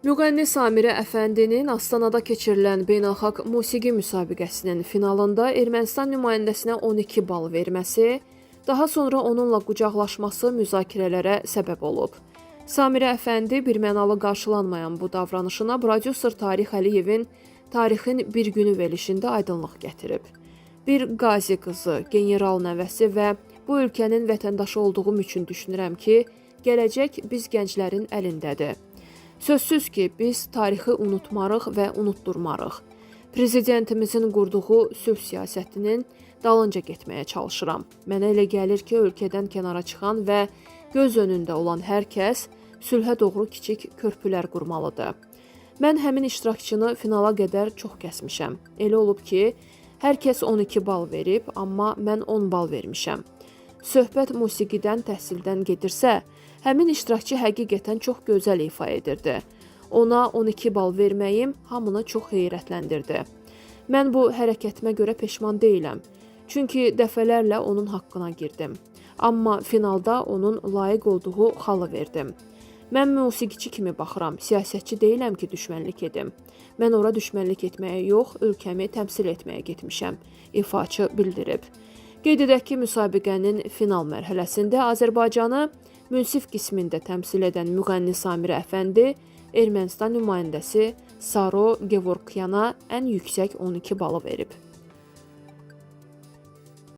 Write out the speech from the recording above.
Müğənni Samirə Əfəndinin Astanada keçirilən beynəlxalq musiqi müsabiqəsinin finalında Ermənistan nümayəndəsinə 12 bal verməsi, daha sonra onunla qucaqlaşması müzakirələrə səbəb olub. Samirə Əfəndi birmənalı qarşılanmayan bu davranışına prodüser Tarix Əliyevin Tarixin bir günü verilişində aydınlıq gətirib. Bir qazi qızı, general nəvəsi və bu ölkənin vətəndaşı olduğum üçün düşünürəm ki, gələcək biz gənclərin əlindədir. Sözsüz ki, biz tarixi unutmarıq və unutdurmarıq. Prezidentimizin qurduğu sülh siyasətinin dalınca getməyə çalışıram. Mənə elə gəlir ki, ölkədən kənara çıxan və göz önündə olan hər kəs sülhə doğru kiçik körpülər qurmalıdır. Mən həmin iştirakçını finala qədər çox kəsmişəm. Elə olub ki, hər kəs 12 bal verib, amma mən 10 bal vermişəm. Söhbət musiqidən, təhsildən gedirsə, həmin iştirakçı həqiqətən çox gözəl ifa edirdi. Ona 12 bal verməyim hamını çox heyrətləndirdi. Mən bu hərəkətimə görə peşman deyiləm. Çünki dəfələrlə onun haqqına girdim. Amma finalda onun layiq olduğu xalı verdim. Mən musiqiçi kimi baxıram, siyasətçi deyiləm ki, düşmənlik edim. Mən ora düşmənlik etməyə yox, ölkəmi təmsil etməyə getmişəm, ifaçı bildirib. Qeyd edək ki, müsabiqənin final mərhələsində Azərbaycanı münsif qismində təmsil edən müğənni Samirə Əfəndi Ermənistan nümayəndəsi Saro Gevorkyana ən yüksək 12 balı verib.